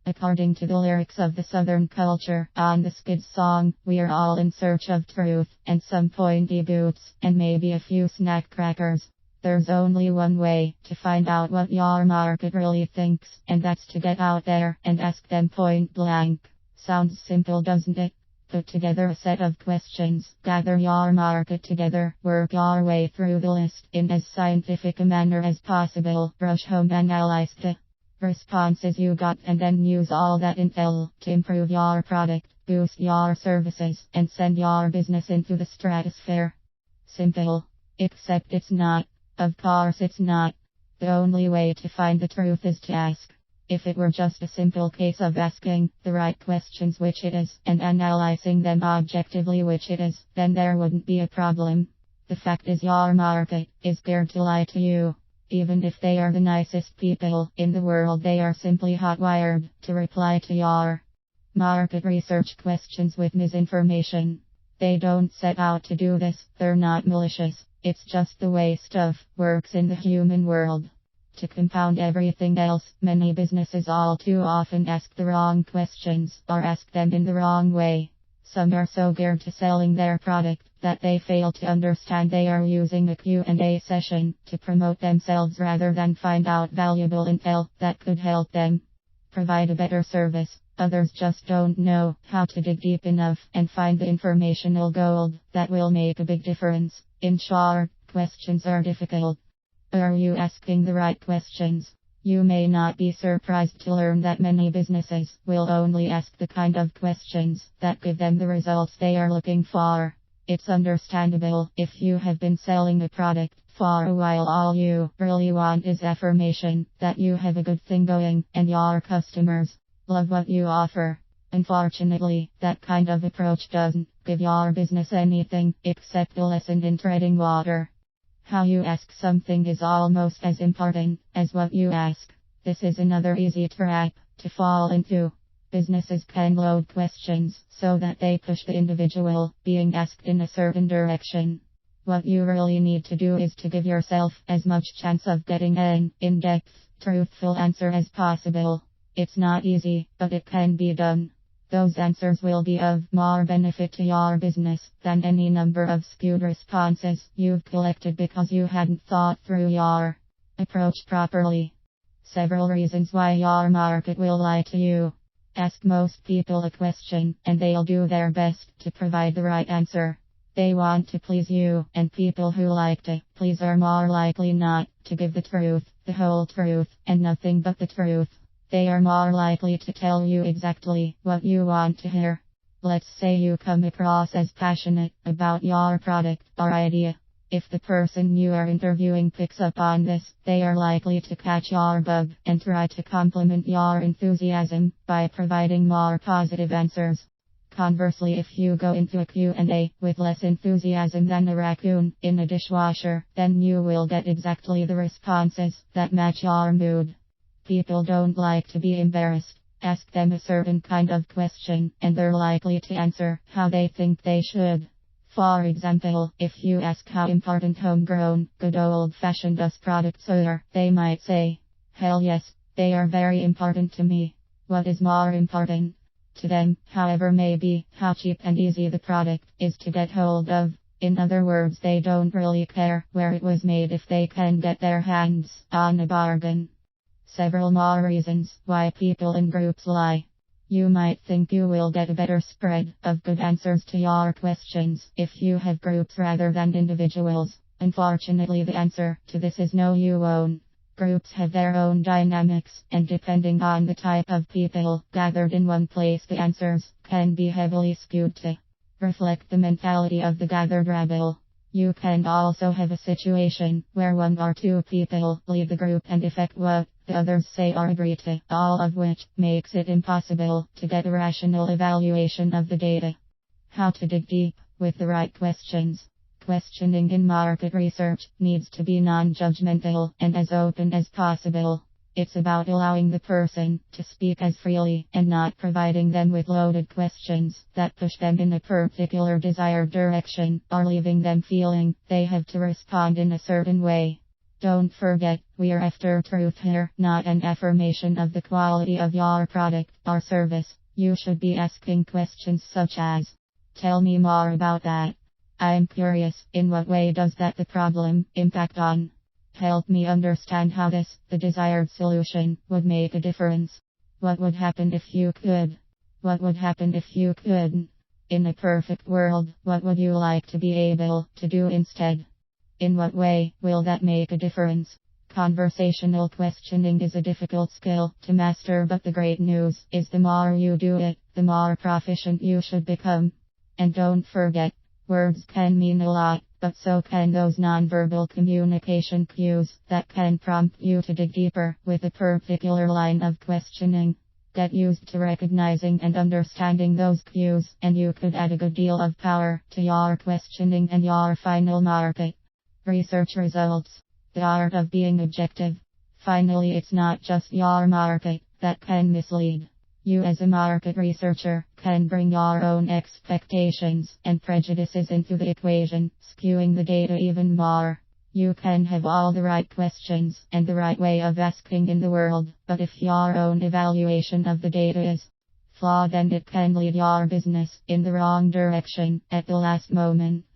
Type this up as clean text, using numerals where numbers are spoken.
According to the lyrics of the Southern culture on the Skids song, we're all in search of truth, and some pointy boots, and maybe a few snack crackers. There's only one way to find out what your market really thinks, and that's to get out there and ask them point blank. Sounds simple, doesn't it? Put together a set of questions, gather your market together, work your way through the list in as scientific a manner as possible, rush home, analyze the responses you got, and then use all that intel to improve your product, boost your services, and send your business into the stratosphere. Simple. Except it's not. Of course it's not. The only way to find the truth is to ask. If it were just a simple case of asking the right questions, which it is, and analyzing them objectively, which it is, then there wouldn't be a problem. The fact is your market is scared to lie to you. Even if they are the nicest people in the world, they are simply hotwired to reply to your market research questions with misinformation. They don't set out to do this, they're not malicious, it's just the way stuff works in the human world. To compound everything else, many businesses all too often ask the wrong questions, or ask them in the wrong way. Some are so geared to selling their product that they fail to understand they are using a Q&A session to promote themselves rather than find out valuable intel that could help them provide a better service. Others just don't know how to dig deep enough and find the informational gold that will make a big difference. In short, questions are difficult. Are you asking the right questions? You may not be surprised to learn that many businesses will only ask the kind of questions that give them the results they are looking for. It's understandable if you have been selling a product for a while. All you really want is affirmation that you have a good thing going and your customers love what you offer. Unfortunately, that kind of approach doesn't give your business anything except a lesson in treading water. How you ask something is almost as important as what you ask. This is another easy trap to fall into. Businesses can load questions so that they push the individual being asked in a certain direction. What you really need to do is to give yourself as much chance of getting an in-depth, truthful answer as possible. It's not easy, but it can be done. Those answers will be of more benefit to your business than any number of skewed responses you've collected because you hadn't thought through your approach properly. Several reasons why your market will lie to you. Ask most people a question, and they'll do their best to provide the right answer. They want to please you, and people who like to please are more likely not to give the truth, the whole truth, and nothing but the truth. They are more likely to tell you exactly what you want to hear. Let's say you come across as passionate about your product or idea. If the person you are interviewing picks up on this, they are likely to catch your bug and try to complement your enthusiasm by providing more positive answers. Conversely, if you go into a Q&A with less enthusiasm than a raccoon in a dishwasher, then you will get exactly the responses that match your mood. People don't like to be embarrassed. Ask them a certain kind of question, and they're likely to answer how they think they should. For example, if you ask how important homegrown, good old-fashioned US products are, they might say, "Hell yes, they are very important to me." What is more important to them, however, may be how cheap and easy the product is to get hold of. In other words, they don't really care where it was made if they can get their hands on a bargain. Several more reasons why people in groups lie. You might think you will get a better spread of good answers to your questions if you have groups rather than individuals. Unfortunately, the answer to this is no, you won't. Groups have their own dynamics, and depending on the type of people gathered in one place, the answers can be heavily skewed to reflect the mentality of the gathered rabble. You can also have a situation where one or two people lead the group and effect what the others say or agree to, all of which makes it impossible to get a rational evaluation of the data. How to dig deep with the right questions. Questioning in market research needs to be non-judgmental and as open as possible. It's about allowing the person to speak as freely and not providing them with loaded questions that push them in a particular desired direction or leaving them feeling they have to respond in a certain way. Don't forget, we're after truth here, not an affirmation of the quality of your product or service. You should be asking questions such as, tell me more about that. I'm curious, in what way does that the problem impact on? Help me understand how this, the desired solution, would make a difference. What would happen if you could? What would happen if you couldn't? In a perfect world, what would you like to be able to do instead? In what way will that make a difference? Conversational questioning is a difficult skill to master, but the great news is the more you do it, the more proficient you should become. And don't forget, words can mean a lot, but so can those nonverbal communication cues that can prompt you to dig deeper with a particular line of questioning. Get used to recognizing and understanding those cues, and you could add a good deal of power to your questioning and your final market. Research results. The art of being objective. Finally, it's not just your market that can mislead. You as a market researcher can bring your own expectations and prejudices into the equation, skewing the data even more. You can have all the right questions and the right way of asking in the world, but if your own evaluation of the data is flawed, then it can lead your business in the wrong direction at the last moment.